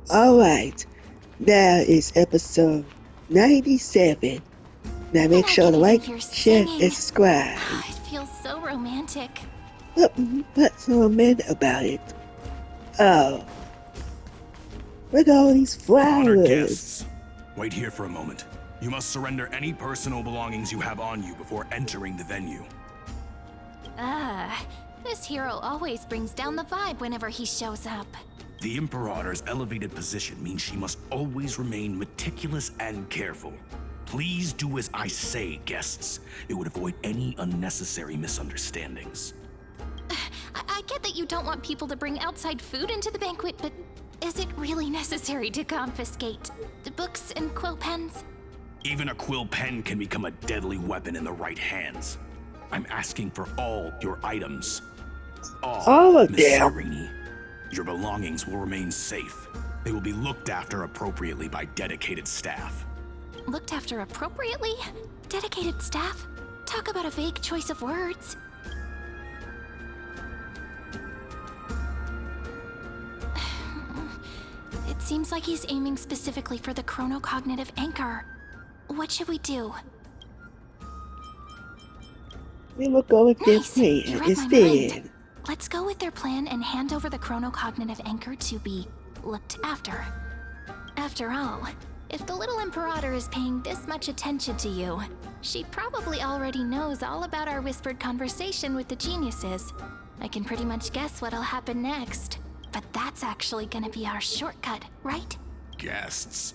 Alright, now is episode 97. Now And make I sure can to even like, hear share, singing. and subscribe. It feels so romantic. What's so romantic about it? Oh, look at all these Honored flowers. guests, wait here for a moment. You must surrender any personal belongings you have on you before entering the venue. This hero always brings down the vibe whenever he shows up. The Imperator's elevated position means she must always remain meticulous and careful. Please do as I say, guests. It would avoid any unnecessary misunderstandings. I get that you don't want people to bring outside food into the banquet, but is it really necessary to confiscate the books and quill pens? Even a quill pen can become a deadly weapon in the right hands. I'm asking for all your items. All of Miss them. Serini. Your belongings will remain safe. They will be looked after appropriately by dedicated staff. Looked after appropriately? Dedicated staff? Talk about a vague choice of words. It seems like he's aiming specifically for the chronocognitive anchor. What should we do? We will go with their Nice! plan You read my instead. mind. Let's go with their plan and hand over the chronocognitive anchor to be looked after. After all, if the little Imperator is paying this much attention to you, she probably already knows all about our whispered conversation with the geniuses. I can pretty much guess what'll happen next. But that's actually gonna be our shortcut, right? Guests.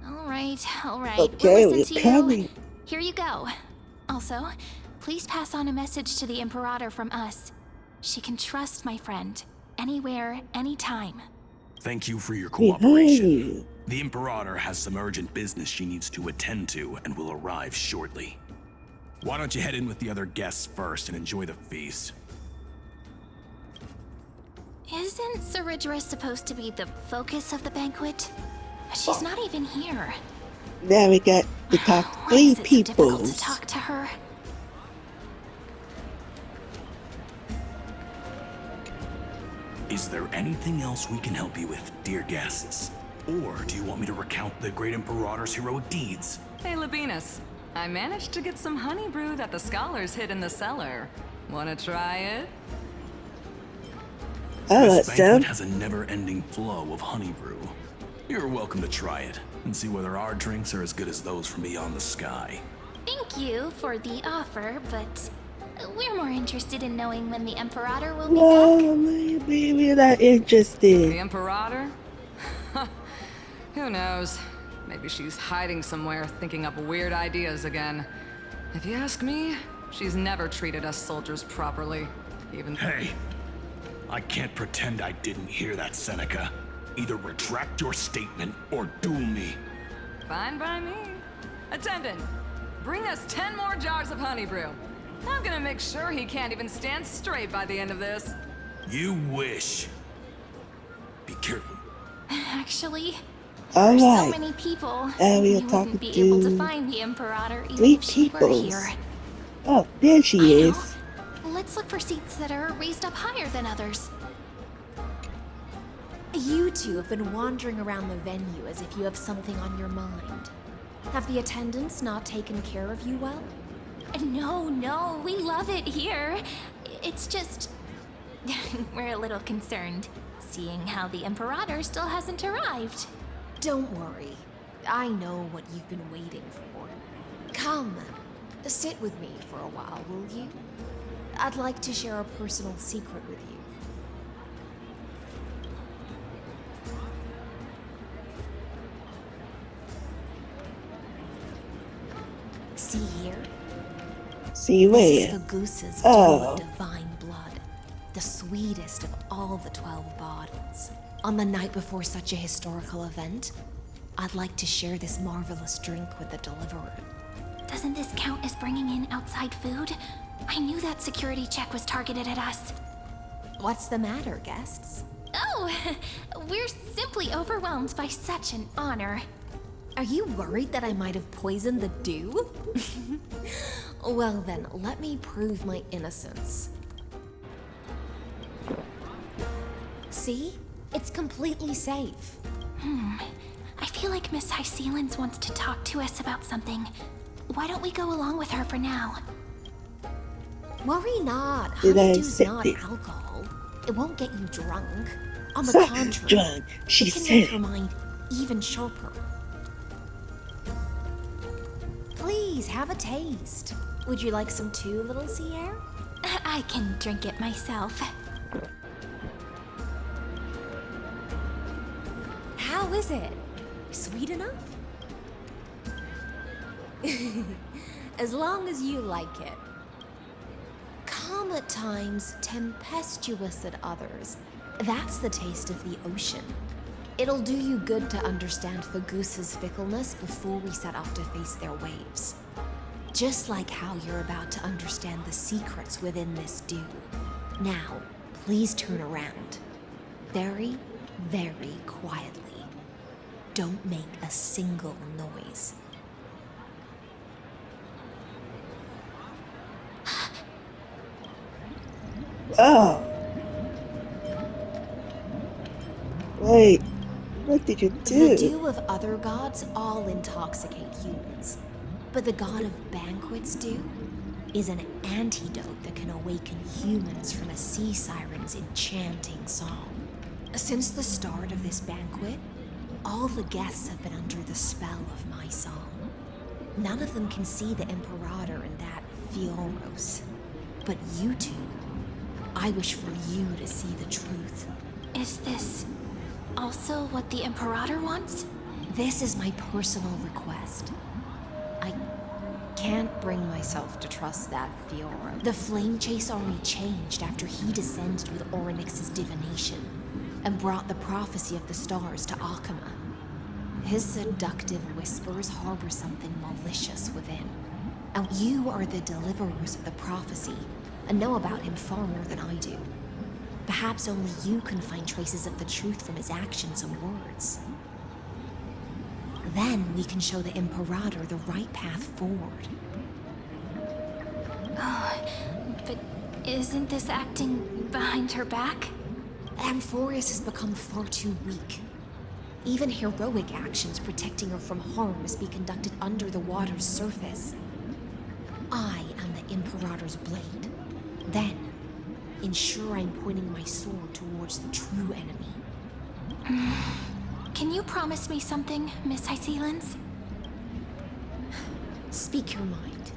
Alright. Okay, We'll we're listen to coming. you. Here you go. Also, please pass on a message to the Imperator from us. She can trust my friend. Anywhere, anytime. Thank you for your Behind cooperation. you. The Imperator has some urgent business she needs to attend to and will arrive shortly. Why don't you head in with the other guests first and enjoy the feast? Isn't Saridra supposed to be the focus of the banquet? She's not even here. Now we got to talk to Why three is it so difficult people. to talk to her? Is there anything else we can help you with, dear guests? Or do you want me to recount the great Imperator's heroic deeds? Hey, Labinas. I managed to get some honey brew that the scholars hid in the cellar. Wanna try it? Oh, This that banquet sounds has a never-ending flow of honey brew. You're welcome to try it and see whether our drinks are as good as those from beyond the sky. Thank you for the offer, but we're more interested in knowing when the Imperator will be no, back. maybe we're not The interested. Imperator? Who knows? Maybe she's hiding somewhere, thinking up weird ideas again. If you ask me, she's never treated us soldiers properly. Even Hey, I can't pretend I didn't hear that, Seneca. Either retract your statement or duel me. Fine by me. Attendant, bring us 10 more jars of honey brew. I'm gonna make sure he can't even stand straight by the end of this. You wish. Be careful. Actually, All there's so right. many people, we are you talking wouldn't be able to to find the Imperator even three if she were peoples. here. Oh, there she I is. know. Let's look for seats that are raised up higher than others. You two have been wandering around the venue as if you have something on your mind. Have the attendants not taken care of you well? No, we love it here. It's just... we're a little concerned, seeing how the Imperator still hasn't arrived. Don't worry. I know what you've been waiting for. Come, sit with me for a while, will you? I'd like to share a personal secret with you. See here? See This is where? the goose's Oh. dew of divine blood, the sweetest of all the 12 bottles. On the night before such a historical event, I'd like to share this marvelous drink with the deliverer. Doesn't this count as bringing in outside food? I knew that security check was targeted at us. What's the matter, guests? Oh, we're simply overwhelmed by such an honor. Are you worried that I might have poisoned the dew? Well then, let me prove my innocence. See? It's completely safe. I feel like Miss Hyceelins wants to talk to us about something. Why don't we go along with her for now? Worry not. Did I Honeydew's say not it? alcohol. It won't get you drunk. On the Fuck contrary, drunk, she it can said make it. your mind even sharper. Please, have a taste. Would you like some too, little Sierra? I can drink it myself. How is it? Sweet enough? As long as you like it. Calm at times, tempestuous at others. That's the taste of the ocean. It'll do you good to understand Fagusa's fickleness before we set off to face their waves. Just like how you're about to understand the secrets within this dew. Now, please turn around. Very, very quietly. Don't make a single noise. Oh. Wait, what did you do? The dew of other gods all intoxicate humans. But the god of banquets dew is an antidote that can awaken humans from a sea siren's enchanting song. Since the start of this banquet, all the guests have been under the spell of my song. None of them can see the Imperator and that Fioros. But you two, I wish for you to see the truth. Is this also what the Imperator wants? This is my personal request. I can't bring myself to trust that Fiora. The Flame Chase army changed after he descended with Orynyx's divination and brought the prophecy of the stars to Akama. His seductive whispers harbor something malicious within. And you are the deliverers of the prophecy and know about him far more than I do. Perhaps only you can find traces of the truth from his actions and words. Then we can show the Imperator the right path forward. But isn't this acting behind her back? Amphorius has become far too weak. Even heroic actions protecting her from harm must be conducted under the water's surface. I am the Imperator's blade. Then, ensure I'm pointing my sword towards the true enemy. Can you promise me something, Miss Hyceelins? Speak your mind.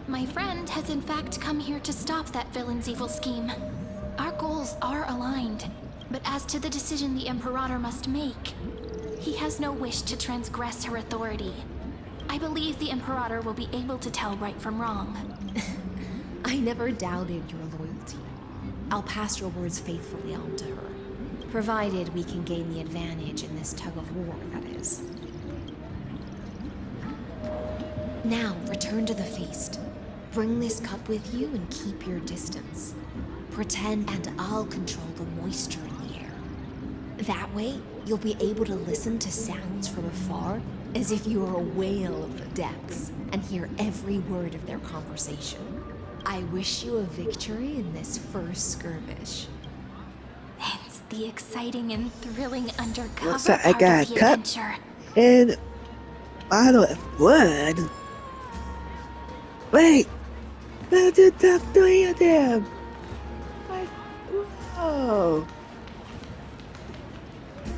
My friend has in fact come here to stop that villain's evil scheme. Our goals are aligned, but as to the decision the Imperator must make, he has no wish to transgress her authority. I believe the Imperator will be able to tell right from wrong. I never doubted your loyalty. I'll pass your words faithfully on to her, provided we can gain the advantage in this tug of war, that is. Now, return to the feast. Bring this cup with you and keep your distance. Pretend and I'll control the moisture in the air. That way, you'll be able to listen to sounds from afar as if you were a whale of the depths and hear every word of their conversation. I wish you a victory in this first skirmish. It's the exciting and thrilling undercover Looks like I part got of the a cup. adventure. And bottle of blood. Wait, there's the top three of them. Like, whoa.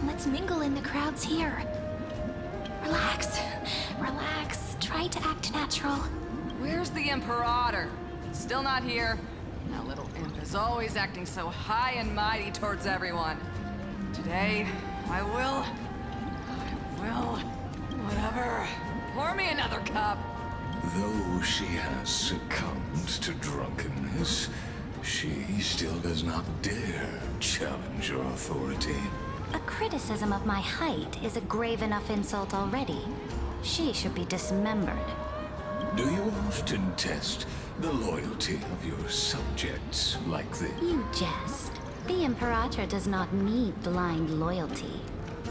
Let's mingle in the crowds here. Relax, relax. Try to act natural. Where's the Imperator? Still not here. That little imp is always acting so high and mighty towards everyone. Today, I will, whatever. Pour me another cup. Though she has succumbed to drunkenness, she still does not dare challenge your authority. A criticism of my height is a grave enough insult already. She should be dismembered. Do you often test the loyalty of your subjects like this? You jest. The Imperator does not need blind loyalty.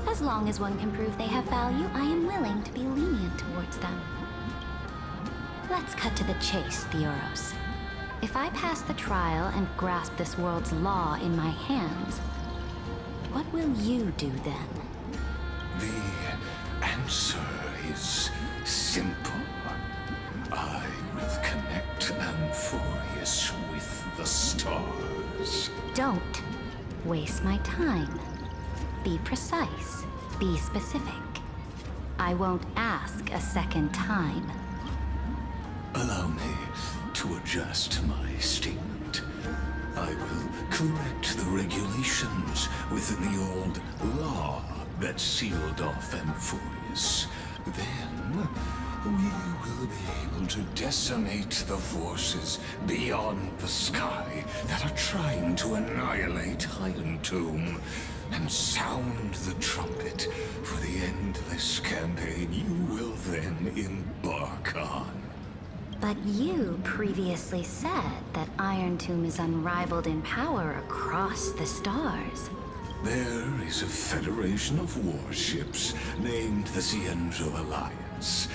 As long as one can prove they have value, I am willing to be lenient towards them. Let's cut to the chase, Theoros. If I pass the trial and grasp this world's law in my hands, what will you do then? The answer is simple. I will connect Amphoreus with the stars. Don't waste my time. Be precise. Be specific. I won't ask a second time. Allow me to adjust my statement. I will correct the regulations within the old law that sealed off Amphoreus. Then, we will be able to decimate the forces beyond the sky that are trying to annihilate Iron Tomb, and sound the trumpet for the endless campaign you will then embark on. But you previously said that Iron Tomb is unrivaled in power across the stars. There is a federation of warships named the Cienzo Alliance.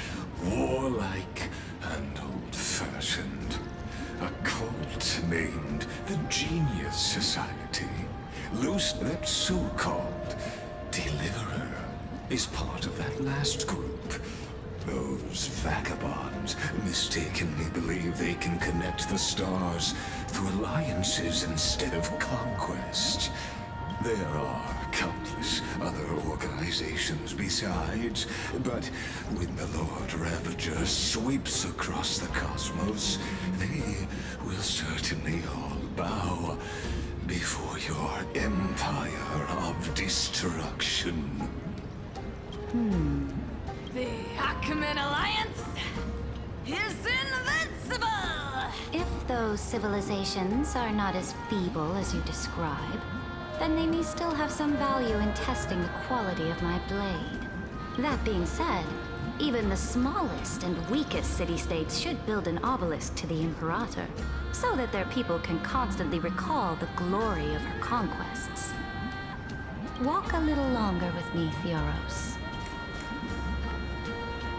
Warlike and old-fashioned. A cult named the Genius Society. That so-called Deliverer is part of that last group. Those vagabonds mistakenly believe they can connect the stars through alliances instead of conquest. There are countless other organizations besides, but when the Lord Ravager sweeps across the cosmos, they will certainly all bow before your empire of destruction. The Ackman Alliance is invincible! If those civilizations are not as feeble as you describe, then they may still have some value in testing the quality of my blade. That being said, even the smallest and weakest city-states should build an obelisk to the Imperator, so that their people can constantly recall the glory of her conquests. Walk a little longer with me, Theoros.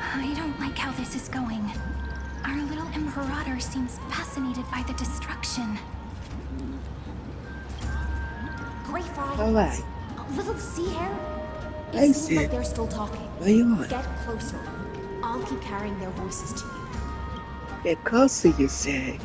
I don't like how this is going. Our little Imperator seems fascinated by the destruction. Greyfly, Alright, a little sea hare? I It seems see. like they're still talking. where you on? Get closer. I'll keep carrying their voices to you. Get closer, you say.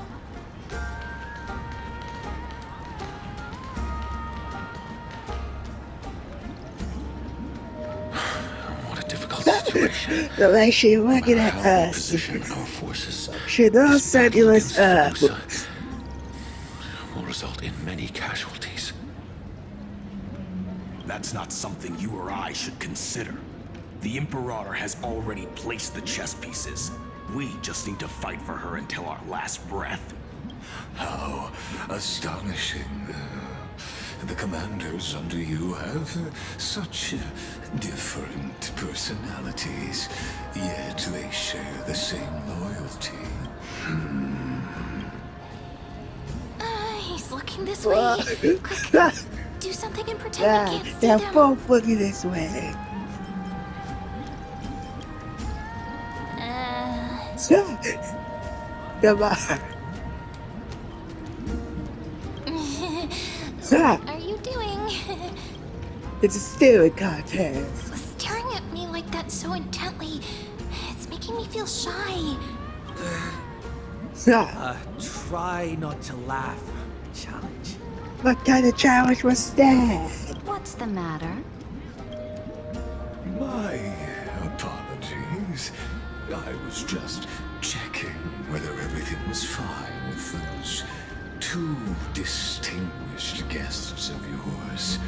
What a difficult situation. The way she looking at How we us. position our forces. She knows that you was against the Musa will result in many casualties. That's not something you or I should consider. The Imperator has already placed the chess pieces. We just need to fight for her until our last breath. How astonishing. The commanders under you have such different personalities, yet they share the same loyalty. He's looking this way. Quick, do something and pretend Yeah, we can't see they're them. both looking this way. So, come on. Stop. Are you doing? It's a staring contest. Staring at me like that so intently, it's making me feel shy. Stop. Try not to laugh. Challenge. What kind of challenge was that? What's the matter? My apologies. I was just checking whether everything was fine with those two distinguished guests of yours.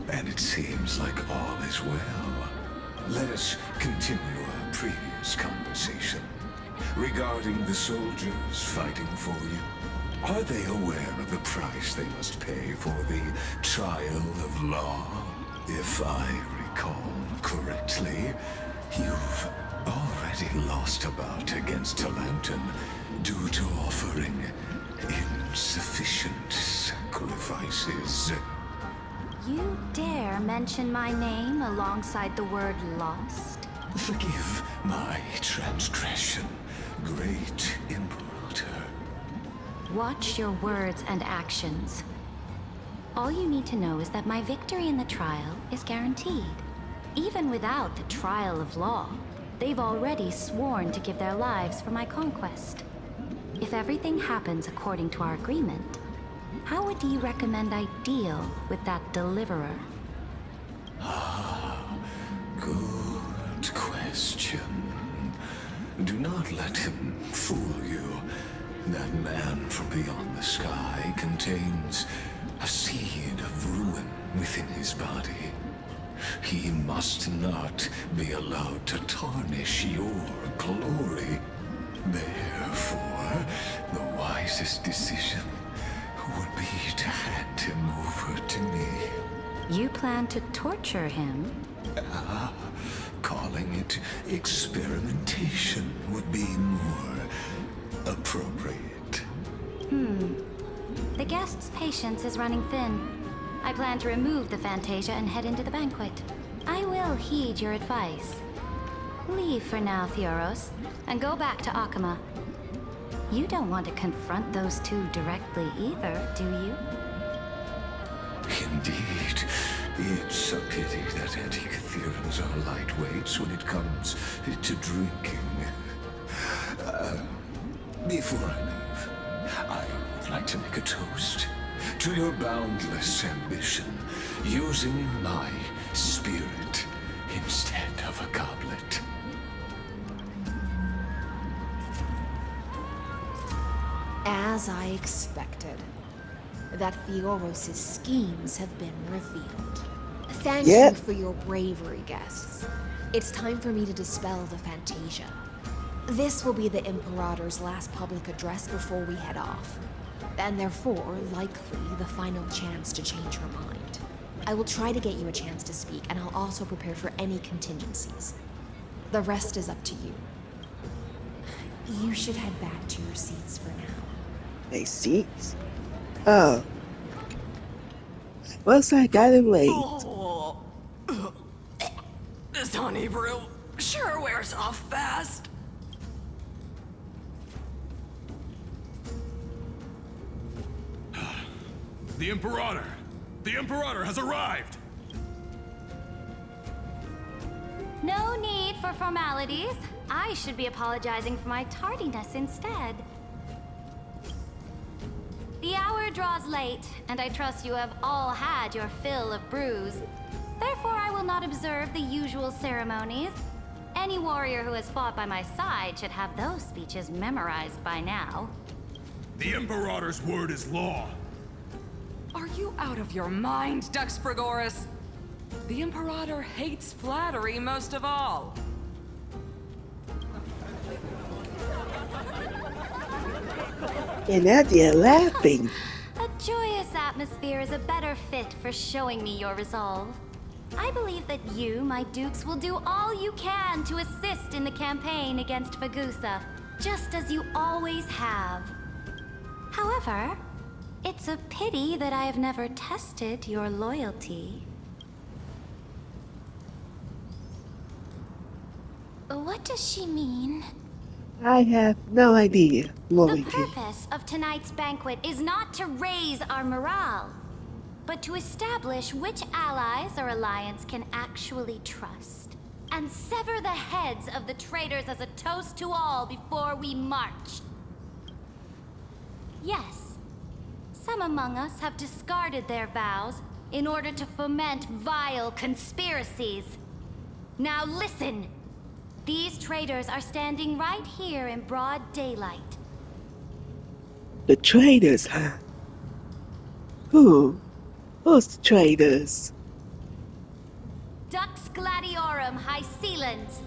And it seems like all is well. Let us continue our previous conversation. Regarding the soldiers fighting for you, are they aware of the price they must pay for the trial of law? If I recall correctly, you've already lost a bout against Talanton due to offering insufficient sacrifices. You dare mention my name alongside the word lost? Forgive my transgression, great Imperator. Watch your words and actions. All you need to know is that my victory in the trial is guaranteed. Even without the trial of law, they've already sworn to give their lives for my conquest. If everything happens according to our agreement, how would you recommend I deal with that deliverer? Good question. Do not let him fool you. That man from beyond the sky contains a seed of ruin within his body. He must not be allowed to tarnish your glory. Therefore, the wisest decision would be to hand him over to me. You plan to torture him? Calling it experimentation would be more appropriate. The guest's patience is running thin. I plan to remove the Fantasia and head into the banquet. I will heed your advice. Leave for now, Theoros, and go back to Akama. You don't want to confront those two directly either, do you? Indeed. It's a pity that anti-Catherians are lightweights when it comes to drinking. Before I leave, I would like to make a toast to your boundless ambition, using my spirit instead of a goblet. As I expected, that Theoros' schemes have been revealed. Thank you for your bravery, guests. It's time for me to dispel the Fantasia. This will be the Imperator's last public address before we head off, and therefore, likely, the final chance to change her mind. I will try to get you a chance to speak, and I'll also prepare for any contingencies. The rest is up to you. You should head back to your seats for now. My seats? Oh. Once I got it late. This honey brew sure wears off fast. The Imperator! The Imperator has arrived! No need for formalities. I should be apologizing for my tardiness instead. The hour draws late, and I trust you have all had your fill of brews. Therefore, I will not observe the usual ceremonies. Any warrior who has fought by my side should have those speeches memorized by now. The Imperator's word is law. Are you out of your mind, Dux Frigoris? The Imperator hates flattery most of all. And now they're laughing. A joyous atmosphere is a better fit for showing me your resolve. I believe that you, my dukes, will do all you can to assist in the campaign against Fagusa, just as you always have. However, it's a pity that I have never tested your loyalty. What does she mean? I have no idea, The loyalty. purpose of tonight's banquet is not to raise our morale, but to establish which allies our alliance can actually trust, and sever the heads of the traitors as a toast to all before we march. Yes, some among us have discarded their vows in order to foment vile conspiracies. Now listen! These traitors are standing right here in broad daylight. The traitors, huh? Who? Who's the traitors? Dux Gladiorum Hycelans.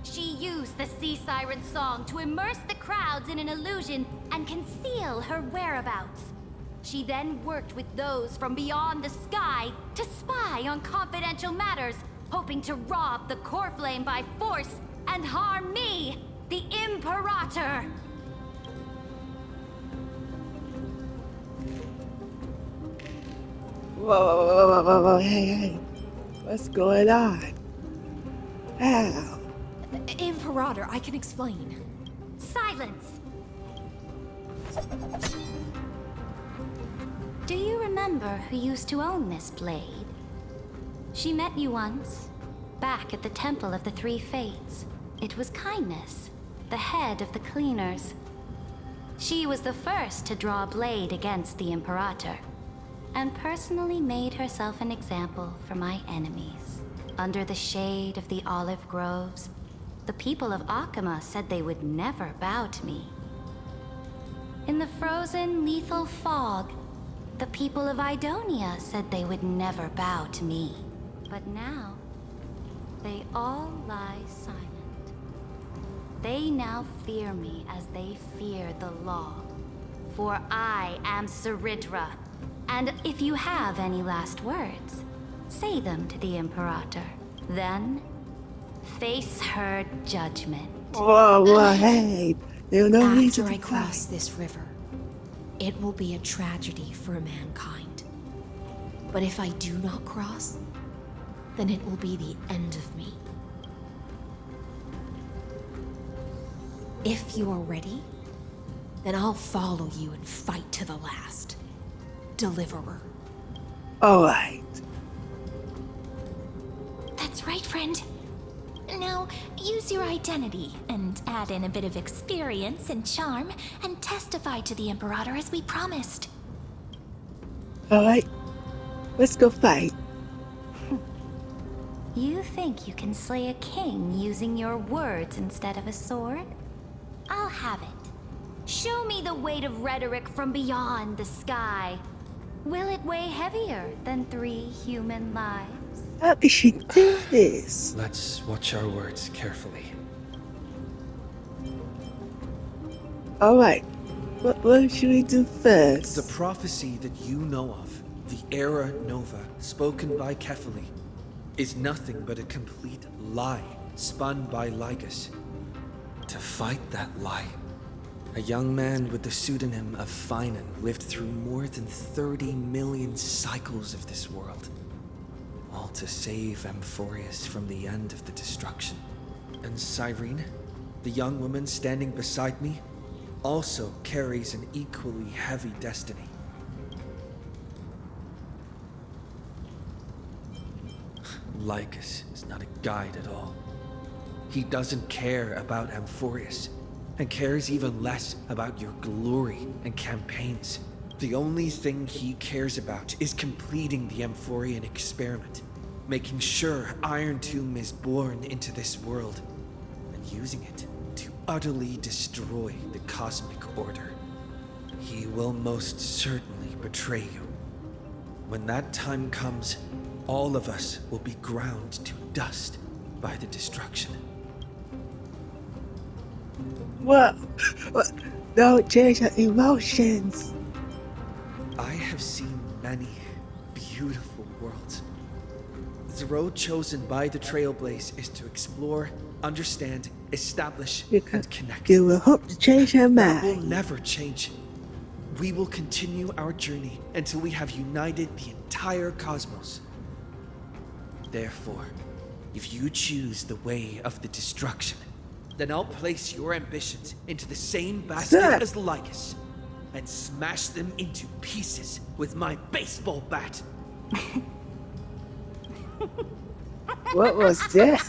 She used the Sea Siren song to immerse the crowds in an illusion and conceal her whereabouts. She then worked with those from beyond the sky to spy on confidential matters, hoping to rob the core flame by force and harm me, the Imperator. Whoa, hey. What's going on? How? Imperator, I can explain. Silence! Do you remember who used to own this blade? She met you once, back at the Temple of the Three Fates. It was Kindness, the head of the cleaners. She was the first to draw a blade against the Imperator, and personally made herself an example for my enemies. Under the shade of the olive groves, the people of Akama said they would never bow to me. In the frozen, lethal fog, the people of Idonia said they would never bow to me. But now, they all lie silent. They now fear me as they fear the law. For I am Saridra. And if you have any last words, say them to the Imperator. Then, face her judgment. Whoa, hey. There's no reason After to I cry. cross this river, it will be a tragedy for mankind. But if I do not cross, then it will be the end of me. If you are ready, then I'll follow you and fight to the last. Deliverer. Alright. That's right, friend. Now, use your identity and add in a bit of experience and charm and testify to the Imperator as we promised. Alright. Let's go fight. You think you can slay a king using your words instead of a sword? I'll have it. Show me the weight of rhetoric from beyond the sky. Will it weigh heavier than 3 human lives? How can she do this? Let's watch our words carefully. Alright. What should we do first? The prophecy that you know of, the Era Nova, spoken by Kefali, is nothing but a complete lie spun by Lycus. To fight that lie, a young man with the pseudonym of Finan lived through more than 30 million cycles of this world, all to save Amphorius from the end of the destruction. And Cyrene, the young woman standing beside me, also carries an equally heavy destiny. Lycus is not a guide at all. He doesn't care about Amphorius, and cares even less about your glory and campaigns. The only thing he cares about is completing the Amphorian experiment, making sure Iron Tomb is born into this world, and using it to utterly destroy the cosmic order. He will most certainly betray you. When that time comes, all of us will be ground to dust by the destruction. What? Don't change your emotions. I have seen many beautiful worlds. The road chosen by the Trailblaze is to explore, understand, establish, and connect. You will hope to change your That will mind. never change. We will continue our journey until we have united the entire cosmos. Therefore, if you choose the way of the destruction, then I'll place your ambitions into the same basket Sir. as Lycus and smash them into pieces with my baseball bat. What was that?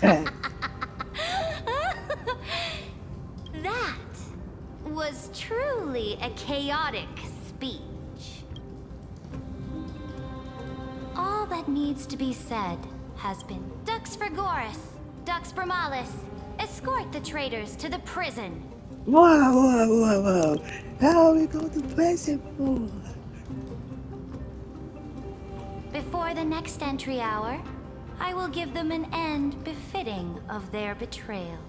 That was truly a chaotic speech. All that needs to be said has been Dux for Goris, Dux for Malus. Escort the traitors to the prison. Whoa. How are we going to prison for? Before the next entry hour, I will give them an end befitting of their betrayal.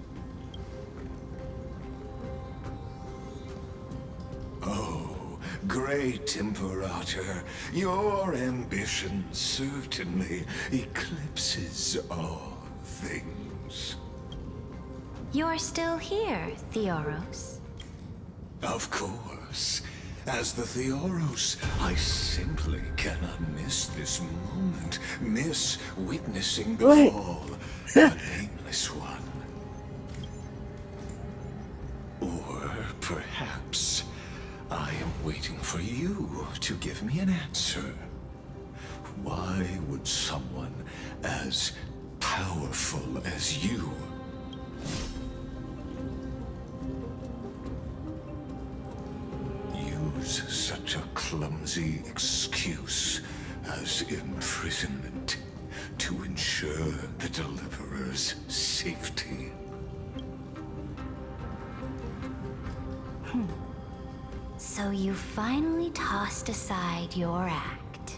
Oh, great Imperator, your ambition certainly eclipses all things. You're still here, Theoros. Of course. As the Theoros, I simply cannot miss this moment, miss witnessing the Wait. fall of a nameless one. Or perhaps I am waiting for you to give me an answer. Why would someone as powerful as you use such a clumsy excuse as imprisonment to ensure the Deliverer's safety? So you finally tossed aside your act.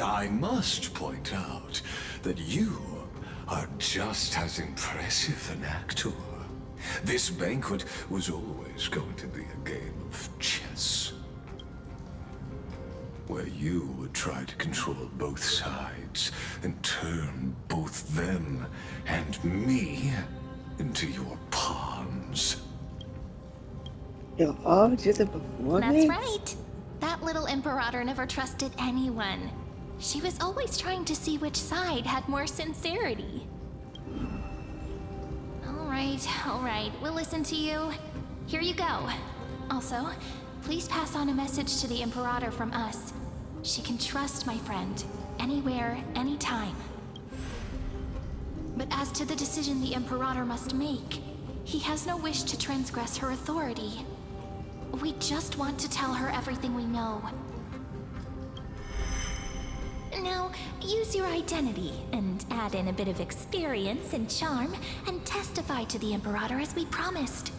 I must point out that you are just as impressive an actor. This banquet was always going to be a game of chess, where you would try to control both sides and turn both them and me into your pawns. You're all just a performance? That's right. That little Imperator never trusted anyone. She was always trying to see which side had more sincerity. All right, we'll listen to you. Here you go. Also, please pass on a message to the Imperator from us. She can trust my friend, anywhere, anytime. But as to the decision the Imperator must make, he has no wish to transgress her authority. We just want to tell her everything we know. Now, use your identity and add in a bit of experience and charm and testify to the Imperator as we promised.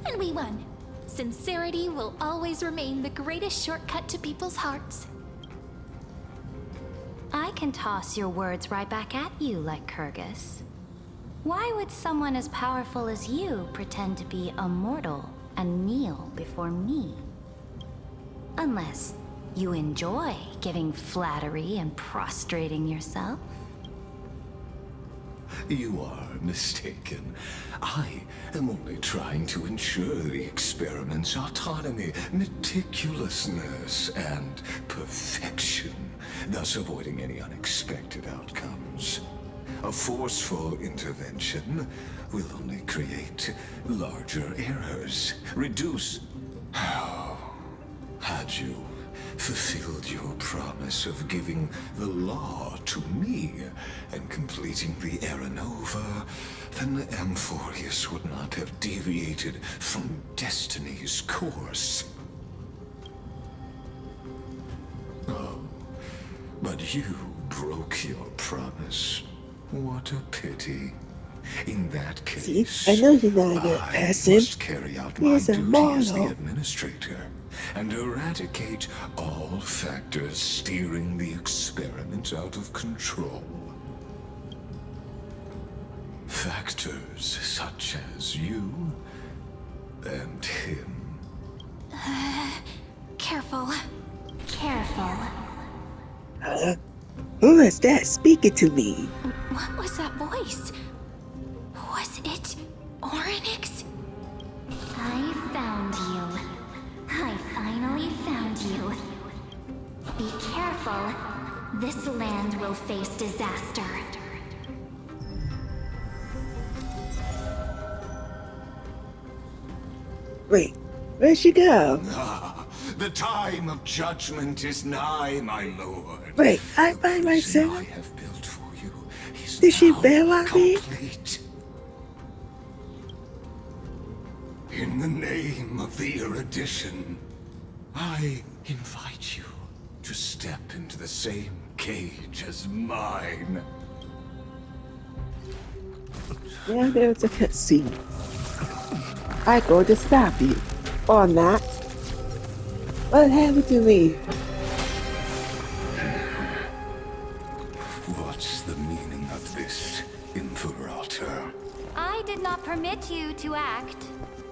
And we won. Sincerity will always remain the greatest shortcut to people's hearts. I can toss your words right back at you, like Kyrgyz. Why would someone as powerful as you pretend to be a mortal and kneel before me? Unless you enjoy giving flattery and prostrating yourself. You are mistaken. I am only trying to ensure the experiment's autonomy, meticulousness, and perfection, thus avoiding any unexpected outcomes. A forceful intervention will only create larger errors, reduce... Had you fulfilled your promise of giving the law to me and completing the Era Nova, then Amphorius would not have deviated from destiny's course. Oh, but you broke your promise. What a pity. In that case, See, I know you're not a I passive. must carry out my He's a duty as the mortal. administrator and eradicate all factors steering the experiment out of control. Factors such as you and him. Careful. Careful. Who is that speaking to me? What was that voice? Was it Oryx? I found you. I finally found you. Be careful. This land will face disaster. Wait, where'd she go? Ah, the time of judgment is nigh, my lord. Wait, I The find prison myself. I have built for you is Did she now bail on me? complete. In the name of the erudition, I invite you to step into the same cage as mine. Now there's a cutscene. I go to stop you. Or not. What happened to me? What's the meaning of this, Imperator? I did not permit you to act.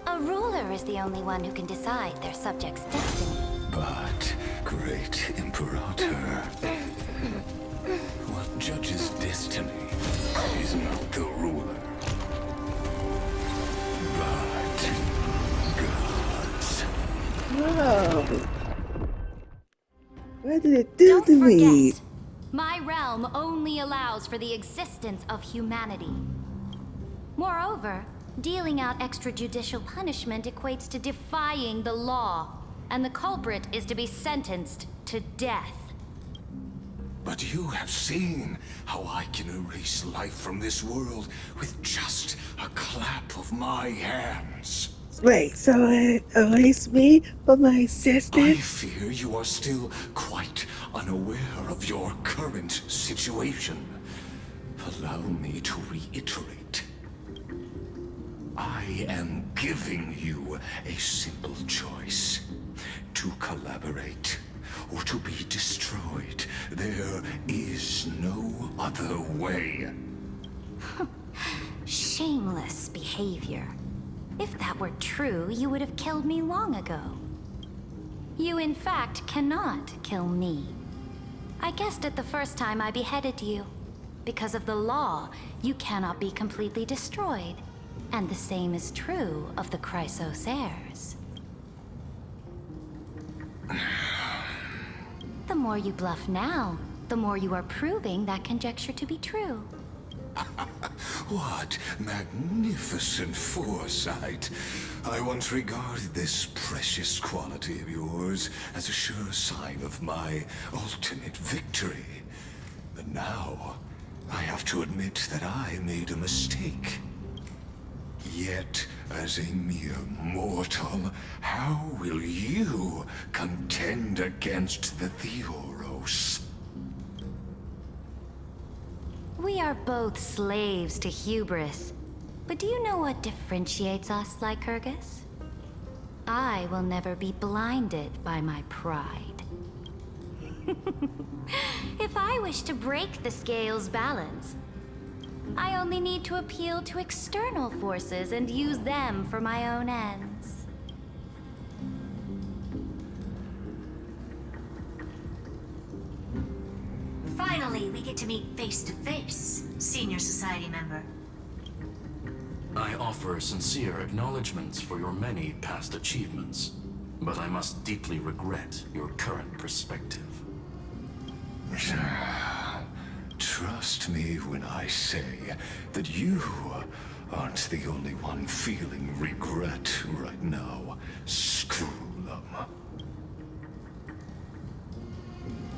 A ruler is the only one who can decide their subject's destiny. But, great Imperator, what judges destiny is not the ruler, but gods. Whoa. What did it do Don't to me? forget, my realm only allows for the existence of humanity. Moreover, Dealing out extrajudicial punishment equates to defying the law, and the culprit is to be sentenced to death. But you have seen how I can erase life from this world with just a clap of my hands. Wait, so it erased me from my I existence? fear you are still quite unaware of your current situation. Allow me to reiterate. I am giving you a simple choice. To collaborate or to be destroyed. There is no other way. Shameless behavior. If that were true, you would have killed me long ago. You, in fact, cannot kill me. I guessed it the first time I beheaded you. Because of the law, you cannot be completely destroyed. And the same is true of the Chrysos heirs. The more you bluff now, the more you are proving that conjecture to be true. What magnificent foresight. I once regarded this precious quality of yours as a sure sign of my ultimate victory. But now, I have to admit that I made a mistake. Yet, as a mere mortal, how will you contend against the Theoros? We are both slaves to hubris. But do you know what differentiates us, Lycurgus? I will never be blinded by my pride. If I wish to break the scale's balance, I only need to appeal to external forces and use them for my own ends. Finally, we get to meet face to face, Senior Society member. I offer sincere acknowledgments for your many past achievements, but I must deeply regret your current perspective. Trust me when I say that you aren't the only one feeling regret right now, Screwlum.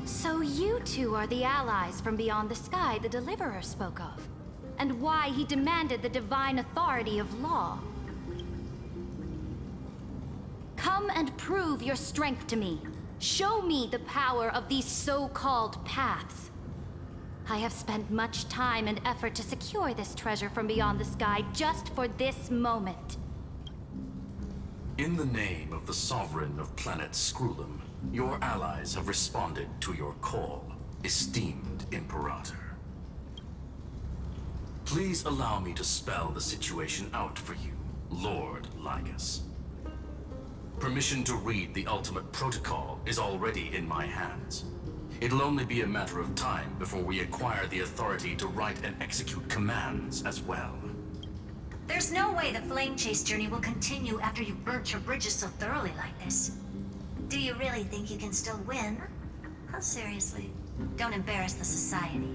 So you two are the allies from beyond the sky the Deliverer spoke of, and why he demanded the divine authority of law. Come and prove your strength to me. Show me the power of these so-called paths. I have spent much time and effort to secure this treasure from beyond the sky just for this moment. In the name of the Sovereign of Planet Screwlum, your allies have responded to your call, esteemed Imperator. Please allow me to spell the situation out for you, Lord Lycus. Permission to read the ultimate protocol is already in my hands. It'll only be a matter of time before we acquire the authority to write and execute commands as well. There's no way the Flame Chase journey will continue after you've burnt your bridges so thoroughly like this. Do you really think you can still win? Oh, seriously. Don't embarrass the Society.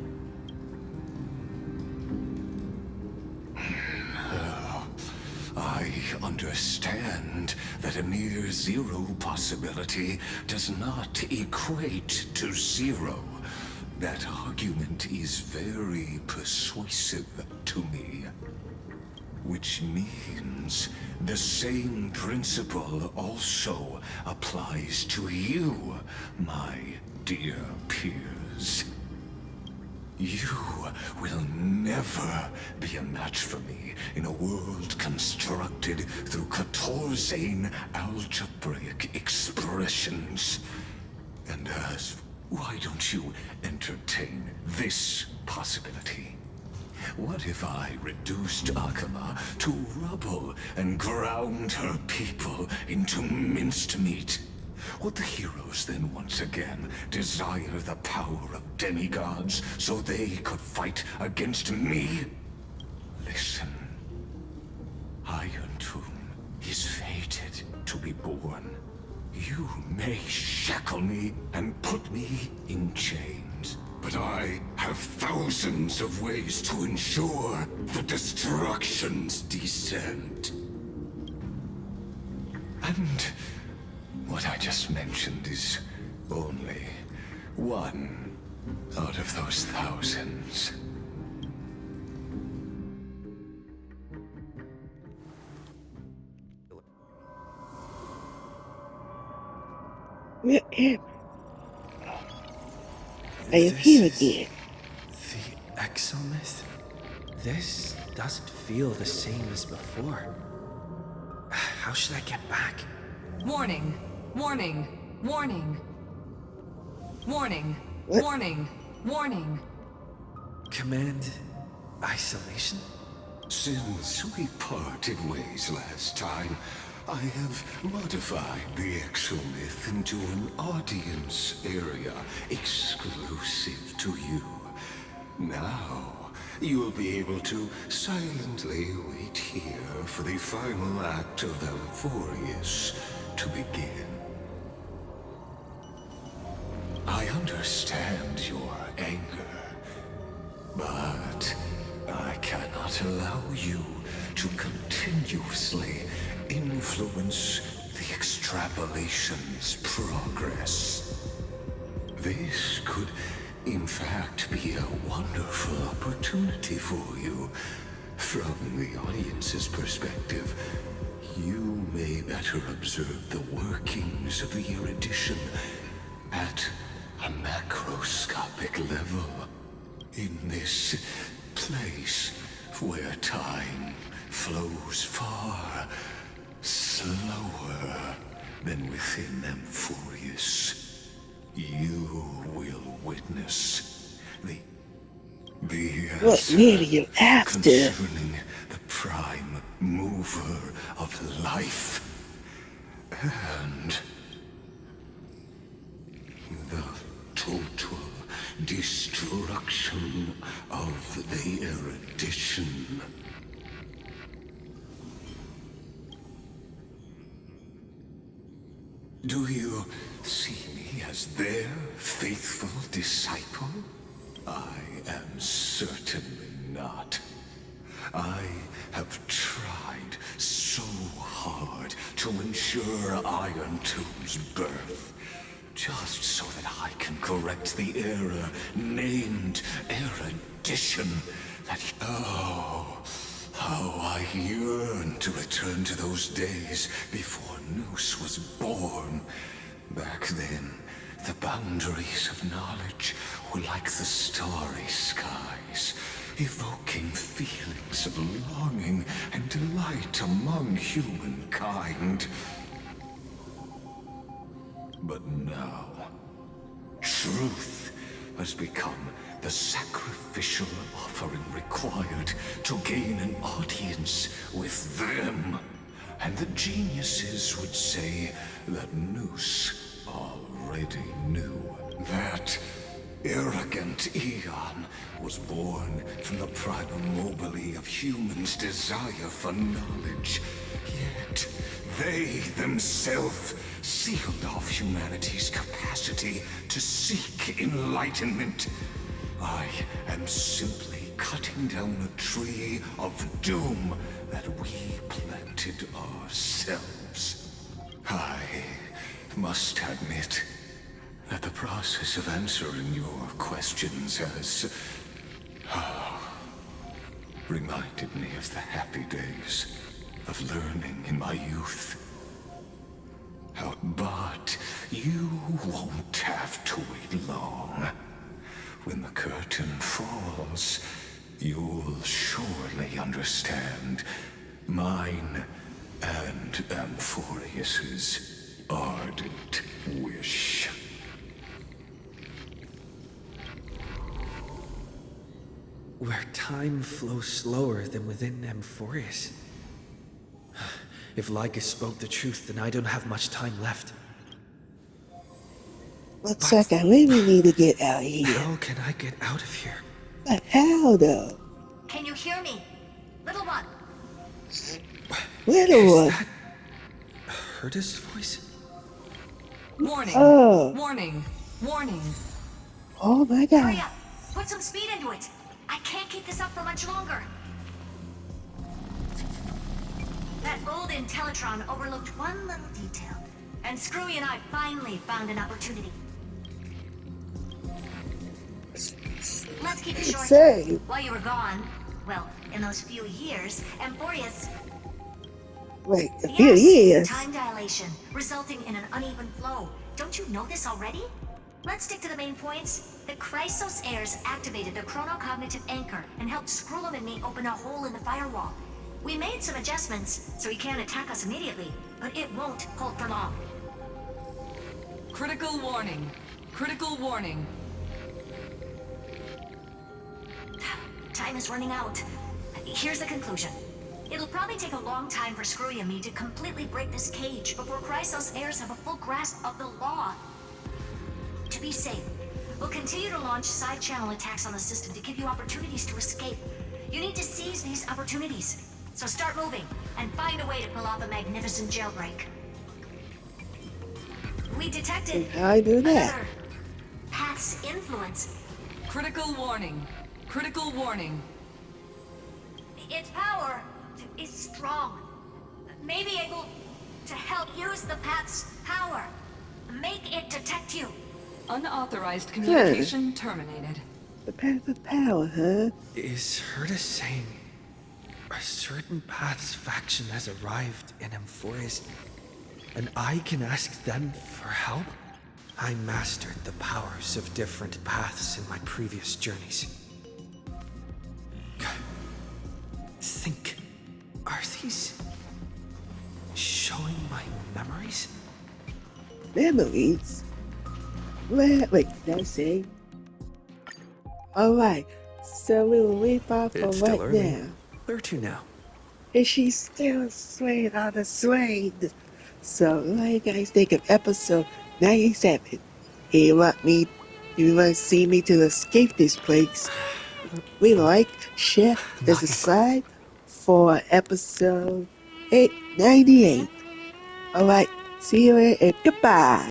I understand that a near zero possibility does not equate to zero. That argument is very persuasive to me. Which means the same principle also applies to you, my dear peers. You will never be a match for me in a world constructed through Catorzane algebraic expressions. And why don't you entertain this possibility? What if I reduced Akala to rubble and ground her people into minced meat? Would the heroes then once again desire the power of demigods so they could fight against me? Listen. Iron Tomb is fated to be born. You may shackle me and put me in chains, but I have thousands of ways to ensure the destruction's descent. And what I just mentioned is only one out of those thousands. Where am I? Am here again. The exomyth? This doesn't feel the same as before. How should I get back? Warning! Warning! Warning! Warning! What? Warning! Warning! Command isolation? Since we parted ways last time, I have modified the exomyth into an audience area exclusive to you. Now, you'll be able to silently wait here for the final act of Amphorius to begin. I understand your anger, but I cannot allow you to continuously influence the extrapolation's progress. This could, in fact, be a wonderful opportunity for you. From the audience's perspective, you may better observe the workings of the erudition at a macroscopic level. In this place where time flows far slower than within Amphorius, you will witness the What really you after? concerning the prime mover of life and the total destruction of the erudition. Do you see me as their faithful disciple? I am certainly not. I have tried so hard to ensure Iron Tomb's birth, just so that I can correct the error named erudition that... Oh, how I yearn to return to those days before Noose was born. Back then, the boundaries of knowledge were like the starry skies, evoking feelings of longing and delight among humankind. But now, truth has become the sacrificial offering required to gain an audience with them. And the geniuses would say that Noose already knew. That arrogant Eon was born from the primal mobile of humans' desire for knowledge. Yet, they themselves sealed off humanity's capacity to seek enlightenment. I am simply cutting down a tree of doom that we planted ourselves. I must admit that the process of answering your questions has reminded me of the happy days of learning in my youth. But you won't have to wait long. When the curtain falls, you'll surely understand mine and Amphorius's ardent wish. Where time flows slower than within Amphorius. If Lycus spoke the truth, then I don't have much time left. Looks like I really need to get out of here. How can I get out of here? But how though? Can you hear me? Little one. Little Is one. that Herta's voice? Warning! Oh. Warning! Warning! Oh my Hurry god. up. Put some speed into it. I can't keep this up for much longer. That old Intellitron overlooked one little detail, and Screwy and I finally found an opportunity. Let's keep it short. Say, While you were gone, well, in those few years, Amphorius... wait, a few Yes, years. time dilation, resulting in an uneven flow. Don't you know this already? Let's stick to the main points. The Chrysos heirs activated the chronocognitive anchor and helped Skrullum and me open a hole in the firewall. We made some adjustments, so he can't attack us immediately, but it won't hold for long. Critical warning. Critical warning. Time is running out. Here's the conclusion. It'll probably take a long time for Screwy and me to completely break this cage before Chrysos heirs have a full grasp of the law. To be safe, we'll continue to launch side-channel attacks on the system to give you opportunities to escape. You need to seize these opportunities. So start moving, and find a way to pull off a magnificent jailbreak. We detected How I do that? another Path's influence. Critical warning. Critical warning. Its power is strong. May be able to help use the Path's power. Make it detect you. Unauthorized communication terminated. The path of power, huh? Is Herta saying a certain path's faction has arrived in Amphorius, and I can ask them for help? I mastered the powers of different paths in my previous journeys. Think, are these showing my memories? Memories? Wait, did I say? Alright, so we will leave off for It's still right early. now. Where to now? And she's still swaying on the swing. So what do you guys think of episode 97? You want to see me to escape this place? We like, share, and Nice. subscribe for episode 98. Alright, see you later and goodbye.